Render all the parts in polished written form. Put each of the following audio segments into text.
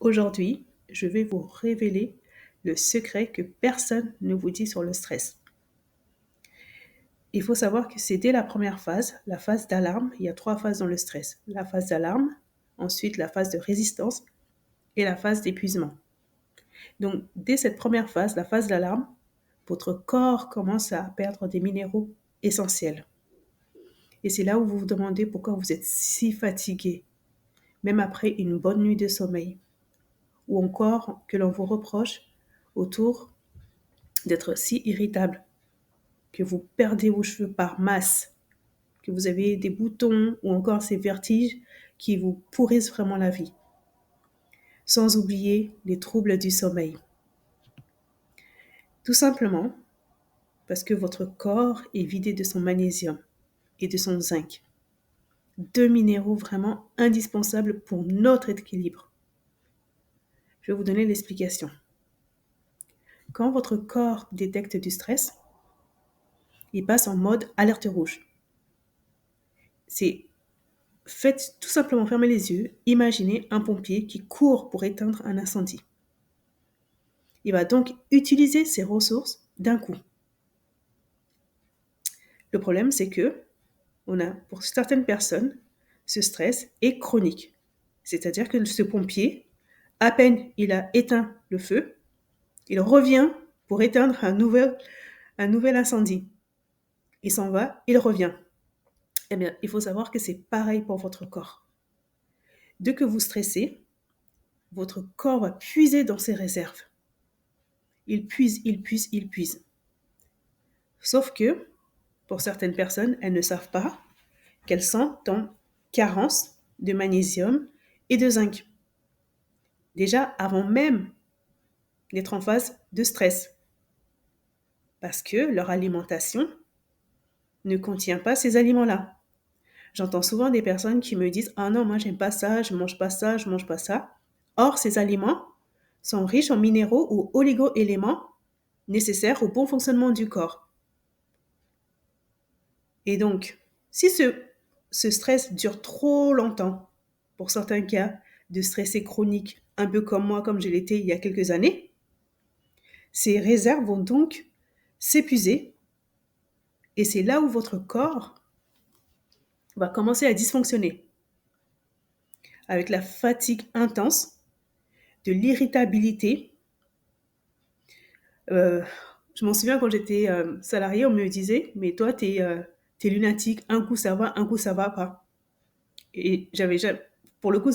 Aujourd'hui, je vais vous révéler le secret que personne ne vous dit sur le stress. Il faut savoir que c'est dès la première phase, la phase d'alarme. Il y a 3 phases dans le stress. La phase d'alarme, ensuite la phase de résistance et la phase d'épuisement. Donc, dès cette première phase, la phase d'alarme, votre corps commence à perdre des minéraux essentiels. Et c'est là où vous vous demandez pourquoi vous êtes si fatigué, même après une bonne nuit de sommeil. Ou encore que l'on vous reproche autour d'être si irritable, que vous perdez vos cheveux par masse, que vous avez des boutons ou encore ces vertiges qui vous pourrissent vraiment la vie. Sans oublier les troubles du sommeil. Tout simplement parce que votre corps est vidé de son magnésium et de son zinc. 2 minéraux vraiment indispensables pour notre équilibre. Je vais vous donner l'explication. Quand votre corps détecte du stress, il passe en mode alerte rouge. Faites tout simplement fermer les yeux, imaginez un pompier qui court pour éteindre un incendie. Il va donc utiliser ses ressources d'un coup. Le problème, c'est que pour certaines personnes, ce stress est chronique. C'est-à-dire que ce pompier, à peine il a éteint le feu, il revient pour éteindre un nouvel incendie. Il s'en va, il revient. Eh bien, il faut savoir que c'est pareil pour votre corps. Dès que vous stressez, votre corps va puiser dans ses réserves. Il puise, il puise, il puise. Sauf que, pour certaines personnes, elles ne savent pas qu'elles sont en carence de magnésium et de zinc. Déjà, avant même d'être en phase de stress. Parce que leur alimentation ne contient pas ces aliments-là. J'entends souvent des personnes qui me disent « Ah non, moi j'aime pas ça, je mange pas ça, je mange pas ça ». Or, ces aliments sont riches en minéraux ou oligo-éléments nécessaires au bon fonctionnement du corps. Et donc, si ce stress dure trop longtemps, pour certains cas de stress chronique, un peu comme moi, comme je l'étais il y a quelques années, ces réserves vont donc s'épuiser et c'est là où votre corps va commencer à dysfonctionner avec la fatigue intense, de l'irritabilité. Je m'en souviens quand j'étais salariée, on me disait « Mais toi, t'es lunatique, un coup ça va pas ». Et pour le coup,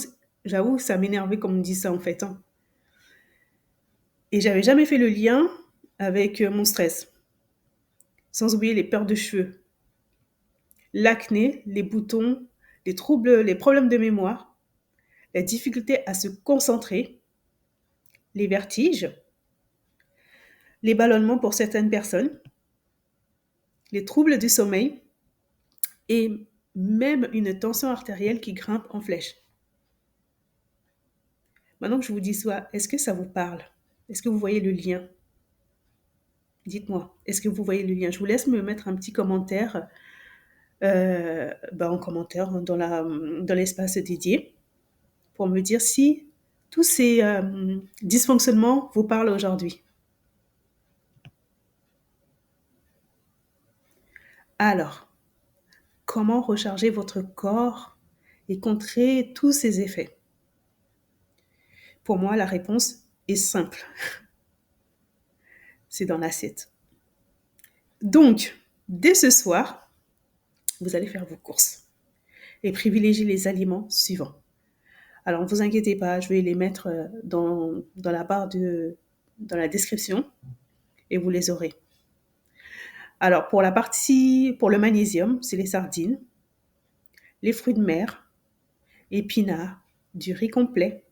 j'avoue, ça m'énervait qu'on me dise ça en fait. Hein. Et j'avais jamais fait le lien avec mon stress. Sans oublier les pertes de cheveux, l'acné, les boutons, les troubles, les problèmes de mémoire, la difficulté à se concentrer, les vertiges, les ballonnements pour certaines personnes, les troubles du sommeil et même une tension artérielle qui grimpe en flèche. Maintenant que je vous dis ça, est-ce que ça vous parle? Est-ce que vous voyez le lien? Dites-moi, est-ce que vous voyez le lien? Je vous laisse me mettre un petit commentaire en commentaire dans l'espace dédié pour me dire si tous ces dysfonctionnements vous parlent aujourd'hui. Alors, comment recharger votre corps et contrer tous ces effets? Pour moi, la réponse est simple. C'est dans l'assiette. Donc, dès ce soir, vous allez faire vos courses et privilégier les aliments suivants. Alors, ne vous inquiétez pas, je vais les mettre dans la barre dans la description et vous les aurez. Alors, pour le magnésium, c'est les sardines, les fruits de mer, épinards, du riz complet,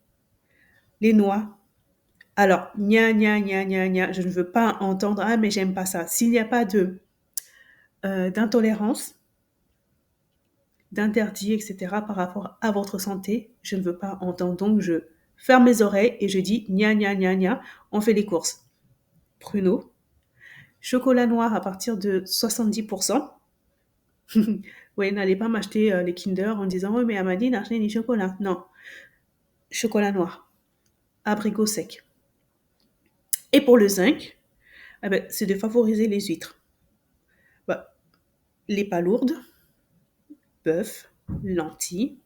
les noix. Alors, je ne veux pas entendre « Ah, mais j'aime pas ça ». S'il n'y a pas d'intolérance, d'interdit, etc. par rapport à votre santé, je ne veux pas entendre. Donc, je ferme mes oreilles et je dis « on fait les courses ». Pruneaux, chocolat noir à partir de 70%. Oui, n'allez pas m'acheter les Kinder en disant « Oui, mais Amandine, acheter du chocolat ». Non, chocolat noir. abricot sec. Et pour le zinc, c'est de favoriser les huîtres. Bah, les palourdes, bœuf, lentilles,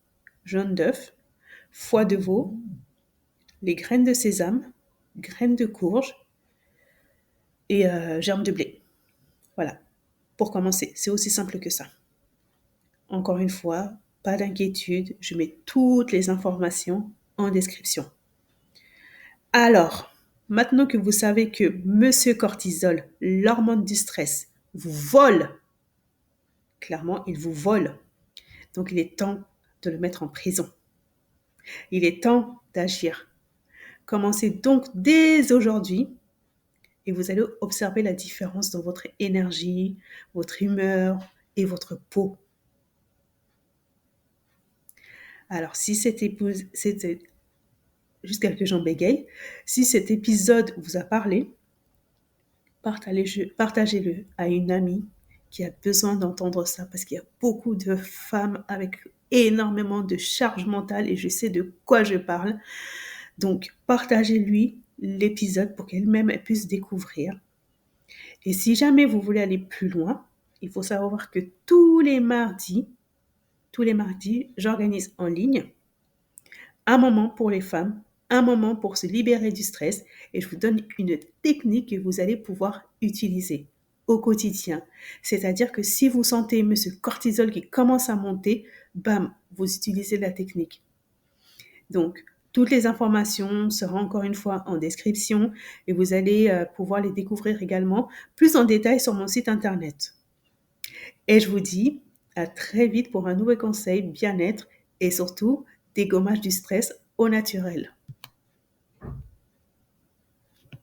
jaune d'œuf, foie de veau, les graines de sésame, graines de courge et germes de blé. Voilà, pour commencer, c'est aussi simple que ça. Encore une fois, pas d'inquiétude, je mets toutes les informations en description. Alors, maintenant que vous savez que Monsieur Cortisol, l'hormone du stress, vous vole, clairement, il vous vole. Donc, il est temps de le mettre en prison. Il est temps d'agir. Commencez donc dès aujourd'hui et vous allez observer la différence dans votre énergie, votre humeur et votre peau. Alors, si c'était jusqu'à que j'en bégaye, si cet épisode vous a parlé, partagez-le à une amie qui a besoin d'entendre ça parce qu'il y a beaucoup de femmes avec énormément de charge mentale et je sais de quoi je parle. Donc, partagez-lui l'épisode pour qu'elle-même puisse découvrir. Et si jamais vous voulez aller plus loin, il faut savoir que tous les mardis, j'organise en ligne un moment pour les femmes, un moment pour se libérer du stress et je vous donne une technique que vous allez pouvoir utiliser au quotidien. C'est-à-dire que si vous sentez ce cortisol qui commence à monter, bam, vous utilisez la technique. Donc, toutes les informations seront encore une fois en description et vous allez pouvoir les découvrir également plus en détail sur mon site internet. Et je vous dis à très vite pour un nouveau conseil bien-être et surtout dégommage du stress au naturel.